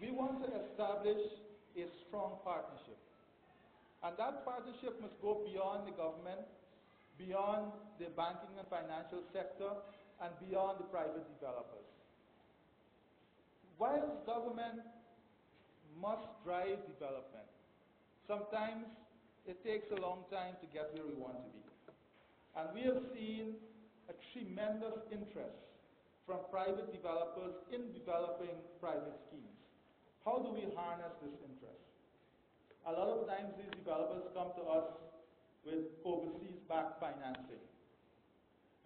We want to establish a strong partnership. And that partnership must go beyond the government, beyond the banking and financial sector, and beyond the private developers. Whilst government must drive development, sometimes it takes a long time to get where we want to be. And we have seen a tremendous interest from private developers in developing private schemes. How do we harness this interest? A lot of times these developers come to us with overseas-backed financing.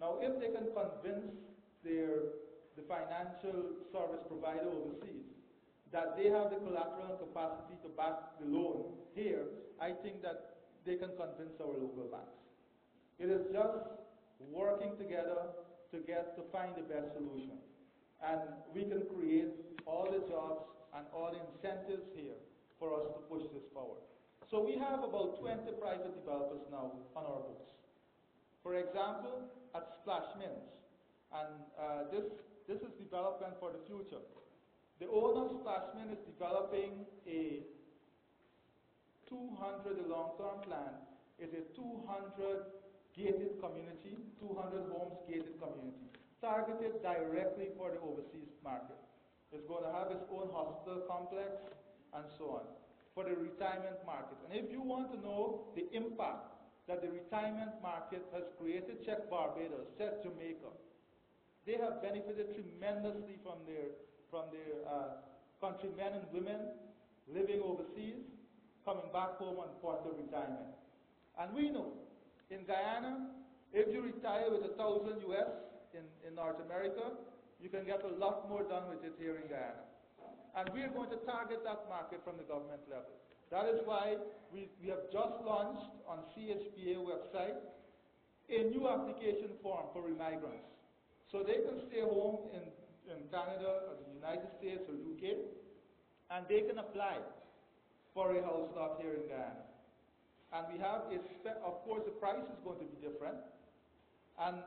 Now, if they can convince the financial service provider overseas that they have the collateral and capacity to back the loan here, I think that they can convince our local banks. It is just working together to find the best solution. And we can create all the jobs and all the incentives here for us to push this forward. So we have about 20 private developers now on our books. For example, at Splash Mills, and this is development for the future. The owner of Splash Mill is developing a 200, the long-term plan is a 200 gated community, 200 homes gated community, targeted directly for the overseas market. It's going to have its own hospital complex and so on, for the retirement market. And if you want to know the impact that the retirement market has created, check Barbados, check Jamaica. They have benefited tremendously from their countrymen and women living overseas, coming back home on point of retirement. And we know, in Guyana, if you retire with 1,000 US in North America, you can get a lot more done with it here in Guyana. And we are going to target that market from the government level. That is why we have just launched on CHPA website a new application form for remigrants. So they can stay home in Canada or the United States or UK, and they can apply for a house lot here in Guyana. And we have of course the price is going to be different. And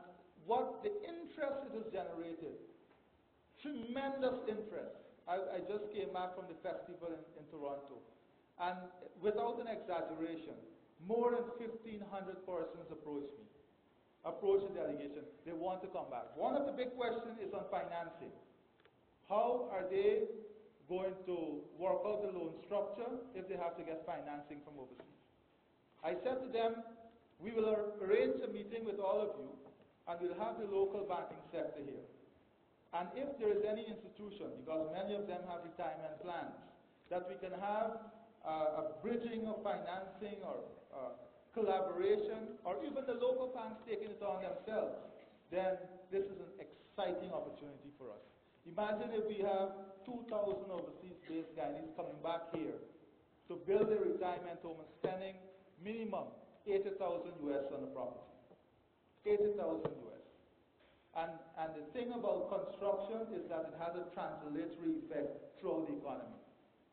what the interest it has generated, tremendous interest. I just came back from the festival in Toronto. And without an exaggeration, more than 1,500 persons approached the delegation. They want to come back. One of the big questions is on financing. How are they going to work out the loan structure if they have to get financing from overseas? I said to them, we will arrange a meeting with all of you, and we'll have the local banking sector here. And if there is any institution, because many of them have retirement plans, that we can have a bridging of financing or collaboration, or even the local banks taking it on themselves, then this is an exciting opportunity for us. Imagine if we have 2,000 overseas-based Guyanese coming back here to build a retirement home and spending minimum 80,000 US on the property. 80,000 US. And the thing about construction is that it has a translatory effect throughout the economy.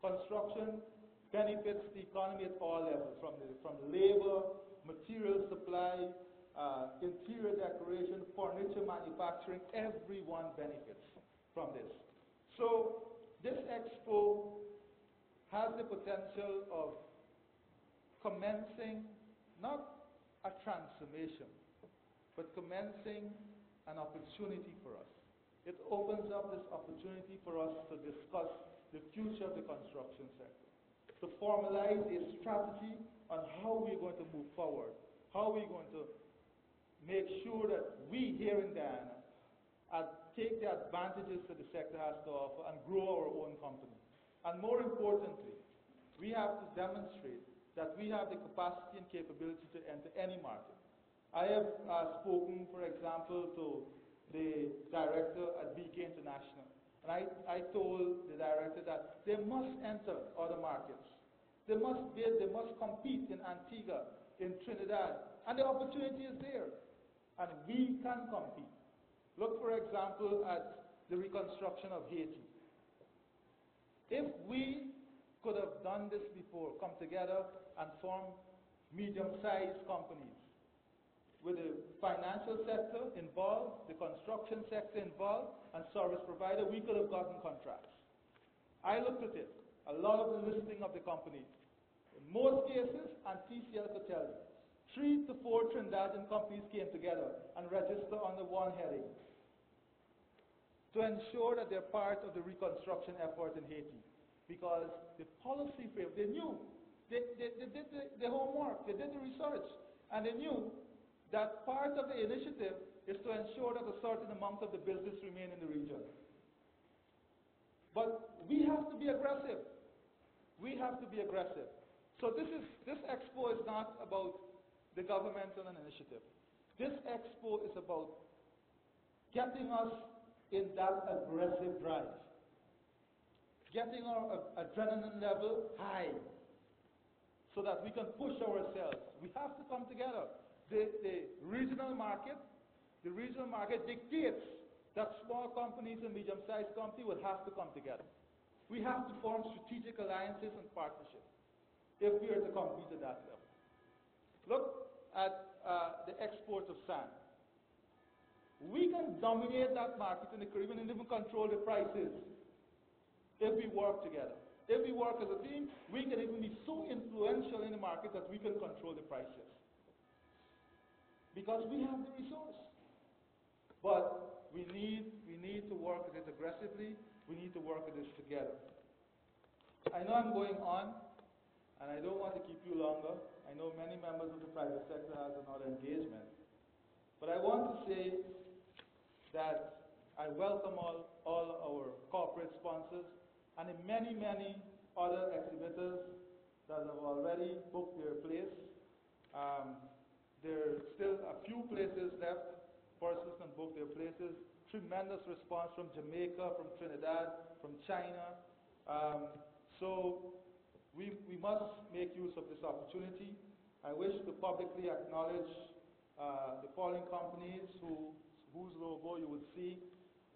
Construction benefits the economy at all levels, from the labor, material supply, interior decoration, furniture manufacturing. Everyone benefits from this. So this expo has the potential of commencing not a transformation, but commencing an opportunity for us. It opens up this opportunity for us to discuss the future of the construction sector, to formalize a strategy on how we're going to move forward, how we're going to make sure that we here in Guyana take the advantages that the sector has to offer and grow our own company. And more importantly, we have to demonstrate that we have the capacity and capability to enter any market. I have spoken, for example, to the director at BK International, and I told the director that they must enter other markets. They must bid, they must compete in Antigua, in Trinidad, and the opportunity is there, and we can compete. Look, for example, at the reconstruction of Haiti. If we could have done this before, come together and form medium-sized companies with the financial sector involved, the construction sector involved, and service provider, we could have gotten contracts. I looked at it, a lot of the listing of the companies. In most cases, and TCL could tell you, 3 to 4 Trinidadian companies came together and registered under one heading to ensure that they're part of the reconstruction effort in Haiti. Because the policy frame, they knew, they did the homework, they did the research, and they knew that part of the initiative is to ensure that a certain amount of the business remain in the region. But we have to be aggressive. We have to be aggressive. So this Expo is not about the government and an initiative. This Expo is about getting us in that aggressive drive, getting our adrenaline level high so that we can push ourselves. We have to come together. The regional market dictates that small companies and medium-sized companies will have to come together. We have to form strategic alliances and partnerships if we are to compete at that level. Look at the export of sand. We can dominate that market in the Caribbean and even control the prices if we work together. If we work as a team, we can even be so influential in the market that we can control the prices. Because we have the resource. But we need to work at this aggressively. We need to work at this together. I know I'm going on, and I don't want to keep you longer. I know many members of the private sector have another engagement. But I want to say that I welcome all our corporate sponsors and the many, many other exhibitors that have already booked their place. There are still a few places left. Persons can book their places. Tremendous response from Jamaica, from Trinidad, from China. So we must make use of this opportunity. I wish to publicly acknowledge the following companies whose logo you would see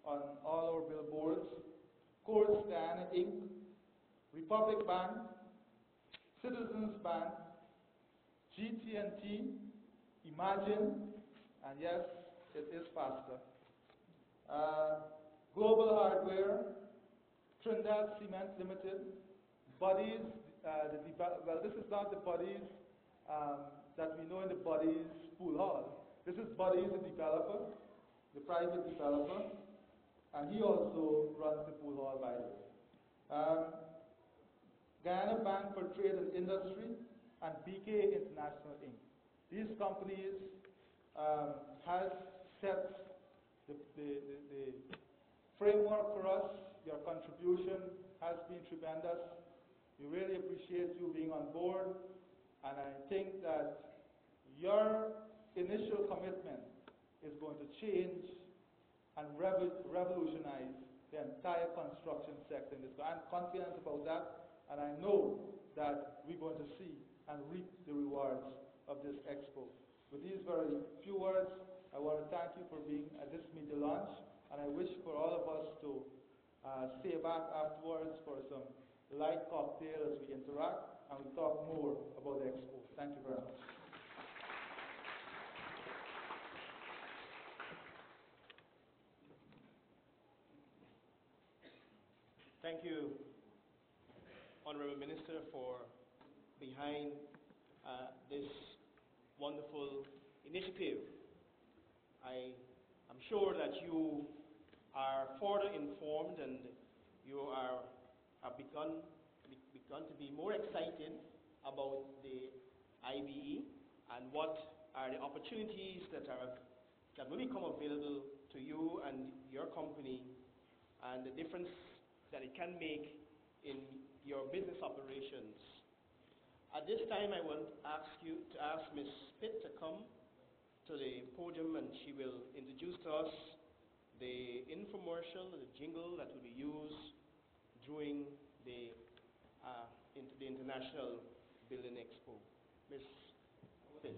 on all our billboards. Courts Guyana Inc., Republic Bank, Citizens Bank, GT&T, Imagine, and yes, it is faster. Global Hardware, Trinidad Cement Limited, Buddies, well, this is not the Buddies that we know in the Buddies pool hall. This is Buddies, the developer, the private developer, and he also runs the pool hall, by the way. Guyana Bank for Trade and Industry, and BK International Inc. These companies have set the framework for us. Your contribution has been tremendous. We really appreciate you being on board, and I think that your initial commitment is going to change and revolutionize the entire construction sector in this country. I'm confident about that, and I know that we're going to see and reap the rewards of this Expo. With these very few words, I want to thank you for being at this media launch, and I wish for all of us to stay back afterwards for some light cocktail as we interact and we talk more about the Expo. Thank you very much. Thank you, Honorable Minister, for behind this wonderful initiative. I am sure that you are further informed and you have begun to be more excited about the IBE and what are the opportunities that will become available to you and your company and the difference that it can make in your business operations. At this time, I want to ask Ms. Pitt to come to the podium, and she will introduce to us the infomercial, the jingle that will be used during the International Building Expo. Ms. Pitt.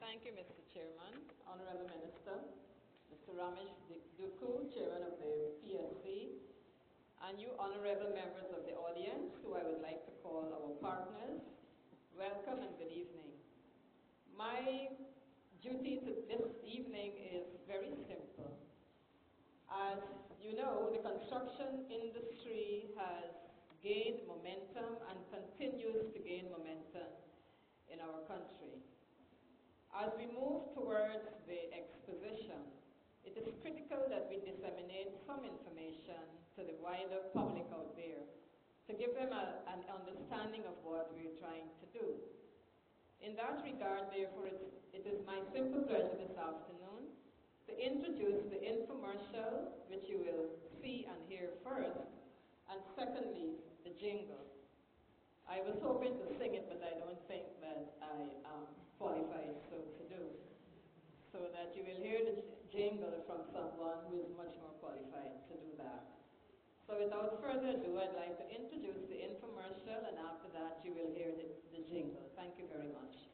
Thank you, Mr. Chairman, Honorable Minister, Mr. Ramesh Duku, Chairman of the PSC, and you honorable members of the audience, who I would like to call our partners, welcome and good evening. My duty this evening is very simple. As you know, the construction industry has gained momentum and continues to gain momentum in our country. As we move towards the exposition, it is critical that we disseminate some information to the wider public out there to give them an understanding of what we're trying to do. In that regard, therefore, it is my simple pleasure this afternoon to introduce the infomercial, which you will see and hear first, and secondly, the jingle. I was hoping to sing it, but I don't think that I am qualified so to do. So that you will hear the jingle from someone who is much more qualified to do that. So without further ado, I'd like to introduce the infomercial, and after that you will hear the jingle. Thank you very much.